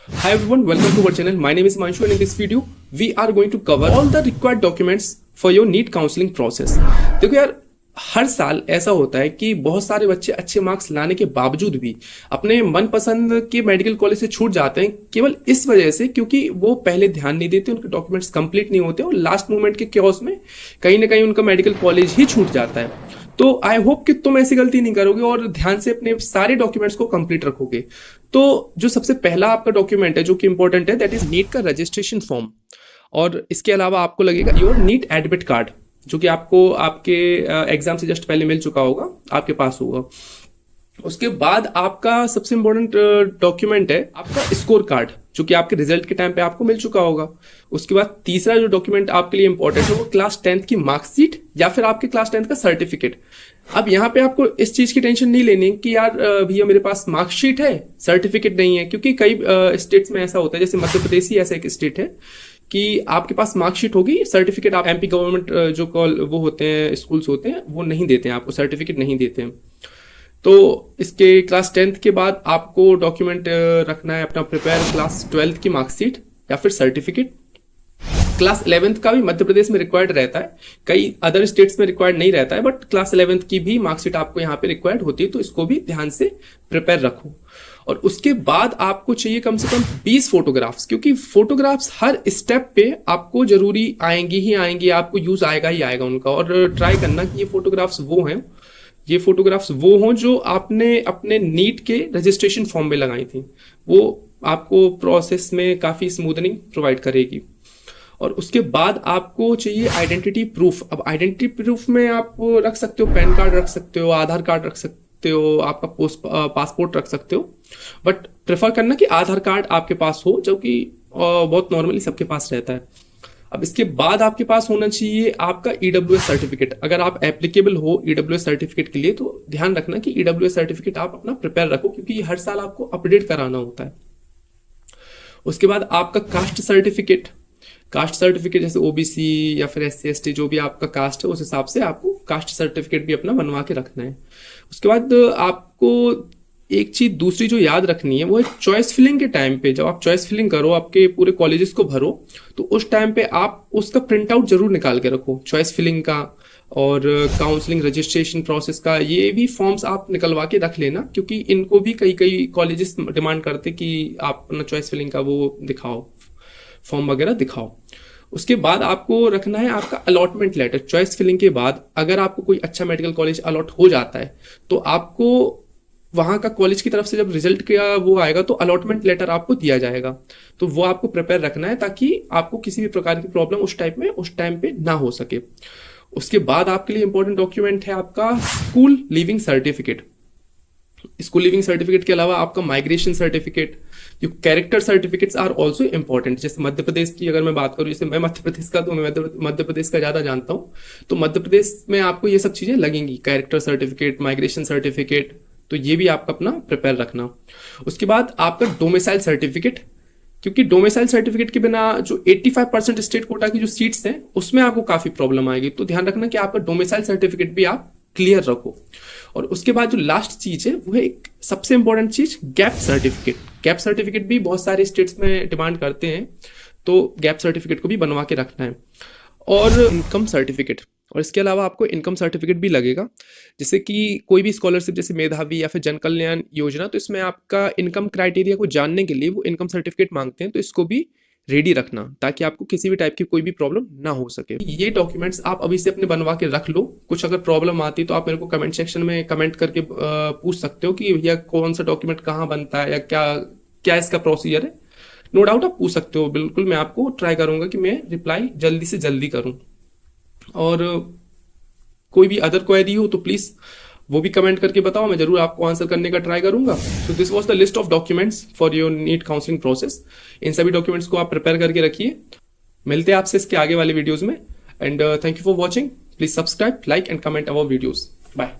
Hi everyone, welcome to our channel. My name is Manshu and in this video we are going to cover all the required documents for your NEET counseling process. देखो यार, हर साल ऐसा होता है कि बहुत सारे बच्चे अच्छे मार्क्स लाने के बावजूद भी अपने मनपसंद के मेडिकल कॉलेज से छूट जाते हैं केवल इस वजह से क्योंकि वो पहले ध्यान नहीं देते, उनके डॉक्यूमेंट्स कंप्लीट नहीं होते और लास्ट मोमेंट के क्योस में कहीं ना कहीं उनका मेडिकल कॉलेज ही छूट जाता है। तो आई होप कि तुम ऐसी गलती नहीं करोगे और ध्यान से अपने सारे डॉक्यूमेंट्स को कंप्लीट रखोगे। तो जो सबसे पहला आपका डॉक्यूमेंट है जो कि इंपॉर्टेंट है, दैट इज नीट का रजिस्ट्रेशन फॉर्म। और इसके अलावा आपको लगेगा योर नीट एडमिट कार्ड, जो कि आपको आपके एग्जाम से जस्ट पहले मिल चुका होगा, आपके पास होगा। उसके बाद आपका सबसे इंपॉर्टेंट डॉक्यूमेंट है आपका स्कोर कार्ड, जो कि आपके रिजल्ट के टाइम पे आपको मिल चुका होगा। उसके बाद तीसरा जो डॉक्यूमेंट आपके लिए इंपॉर्टेंट है वो क्लास 10th की मार्कशीट या फिर आपके क्लास 10th का सर्टिफिकेट। अब यहाँ पे आपको इस चीज की टेंशन नहीं लेनी कि यार भैया मेरे पास मार्कशीट है, सर्टिफिकेट नहीं है, क्योंकि कई स्टेट्स में ऐसा होता है, जैसे मध्य प्रदेश ही ऐसा एक स्टेट है कि आपके पास मार्कशीट होगी, सर्टिफिकेट आप एमपी गवर्नमेंट जो वो होते हैं स्कूल्स होते हैं वो नहीं देते हैं, आपको सर्टिफिकेट नहीं देते हैं। तो इसके क्लास 10th के बाद आपको डॉक्यूमेंट रखना है अपना प्रिपेयर क्लास 12th की मार्कशीट या फिर सर्टिफिकेट। क्लास 11th का भी मध्य प्रदेश में रिक्वायर्ड रहता है, कई अदर स्टेट्स में रिक्वायर्ड नहीं रहता है, बट क्लास 11th की भी मार्कशीट आपको यहाँ पे रिक्वायर्ड होती है, तो इसको भी ध्यान से प्रिपेयर रखो। और उसके बाद आपको चाहिए कम से कम 20 फोटोग्राफ्स, क्योंकि फोटोग्राफ्स हर स्टेप पे आपको जरूरी आएंगी ही आएंगी, आपको यूज आएगा ही आएगा उनका। और ट्राई करना कि ये फोटोग्राफ्स वो हों जो आपने अपने नीट के रजिस्ट्रेशन फॉर्म में लगाई थी, वो आपको प्रोसेस में काफी स्मूथनिंग प्रोवाइड करेगी। और उसके बाद आपको चाहिए आइडेंटिटी प्रूफ। अब आइडेंटिटी प्रूफ में आप रख सकते हो पैन कार्ड रख सकते हो, आधार कार्ड रख सकते हो, आपका पासपोर्ट रख सकते हो, बट प्रेफर करना कि आधार कार्ड आपके पास हो, जो कि बहुत नॉर्मली सबके पास रहता है। अब इसके बाद आपके पास होना चाहिए आपका ईडब्ल्यूएस सर्टिफिकेट। अगर आप एप्लीकेबल हो ईडब्ल्यूएस सर्टिफिकेट के लिए तो ध्यान रखना कि ईडब्ल्यूएस सर्टिफिकेट आप अपना प्रिपेयर रखो, क्योंकि हर साल आपको अपडेट कराना होता है। उसके बाद आपका कास्ट सर्टिफिकेट जैसे ओबीसी या फिर एससी एसटी जो भी आपका कास्ट है उस हिसाब से आपको कास्ट सर्टिफिकेट भी अपना बनवा के रखना है। उसके बाद आपको एक चीज दूसरी जो याद रखनी है वो है चॉइस फिलिंग के टाइम पे, जब आप चॉइस फिलिंग करो, आपके पूरे कॉलेजेस को भरो, तो उस टाइम पे आप उसका प्रिंट आउट जरूर निकाल के रखो, चॉइस फिलिंग का और काउंसलिंग रजिस्ट्रेशन प्रोसेस का। ये भी फॉर्म्स आप निकलवा के रख लेना, क्योंकि इनको भी कई कॉलेजेस डिमांड करते कि आप अपना चॉइस फिलिंग का वो दिखाओ, फॉर्म वगैरह दिखाओ। उसके बाद आपको रखना है आपका अलॉटमेंट लेटर। चॉइस फिलिंग के बाद अगर आपको कोई अच्छा मेडिकल कॉलेज अलॉट हो जाता है तो आपको वहां का कॉलेज की तरफ से जब रिजल्ट का वो आएगा तो अलॉटमेंट लेटर आपको दिया जाएगा, तो वो आपको प्रिपेयर रखना है ताकि आपको किसी भी प्रकार की प्रॉब्लम उस टाइम पे ना हो सके। उसके बाद आपके लिए इंपॉर्टेंट डॉक्यूमेंट है आपका school living certificate. School living certificate के अलावा आपका माइग्रेशन सर्टिफिकेट, जो character certificates are also important. जैसे मध्य प्रदेश की अगर मैं बात करूं, जैसे मैं मध्य प्रदेश का, तो मैं मध्य प्रदेश का ज्यादा जानता हूं, तो मध्य प्रदेश में आपको ये सब चीजें लगेंगी, कैरेक्टर सर्टिफिकेट, माइग्रेशन सर्टिफिकेट, तो ये भी आपका अपना प्रिपेयर रखना। उसके बाद आपका डोमिसाइल सर्टिफिकेट, क्योंकि डोमिसाइल सर्टिफिकेट के बिना जो 85% स्टेट कोटा की जो सीट्स हैं उसमें आपको काफी प्रॉब्लम आएगी, तो ध्यान रखना कि आपका डोमिसाइल सर्टिफिकेट भी आप क्लियर रखो। और उसके बाद जो लास्ट चीज है वो है एक सबसे इंपॉर्टेंट चीज, गैप सर्टिफिकेट। गैप सर्टिफिकेट भी बहुत सारे स्टेट्स में डिमांड करते हैं, तो गैप सर्टिफिकेट को भी बनवा के रखना है। और इनकम सर्टिफिकेट, और इसके अलावा आपको इनकम सर्टिफिकेट भी लगेगा, जैसे कि कोई भी स्कॉलरशिप जैसे मेधावी या फिर जन कल्याण योजना, तो इसमें आपका इनकम क्राइटेरिया को जानने के लिए वो इनकम सर्टिफिकेट मांगते हैं, तो इसको भी रेडी रखना ताकि आपको किसी भी टाइप की कोई भी प्रॉब्लम ना हो सके। ये डॉक्यूमेंट्स आप अभी से अपने बनवा के रख लो। कुछ अगर प्रॉब्लम आती तो आप मेरे को कमेंट सेक्शन में कमेंट करके पूछ सकते हो कि भैया कौन सा डॉक्यूमेंट कहाँ बनता है या क्या इसका प्रोसीजर है। नो डाउट आप पूछ सकते हो, बिल्कुल मैं आपको ट्राई करूंगा कि मैं रिप्लाई जल्दी से जल्दी करूं। और कोई भी अदर क्वेरी हो तो प्लीज वो भी कमेंट करके बताओ, मैं जरूर आपको आंसर करने का ट्राई करूंगा। So this was the list of documents for your NEET counselling process. इन सभी डॉक्यूमेंट्स को आप प्रिपेयर करके रखिए। मिलते हैं आपसे इसके आगे वाले वीडियोस में, and thank you for watching. Please subscribe, like and comment our videos. Bye.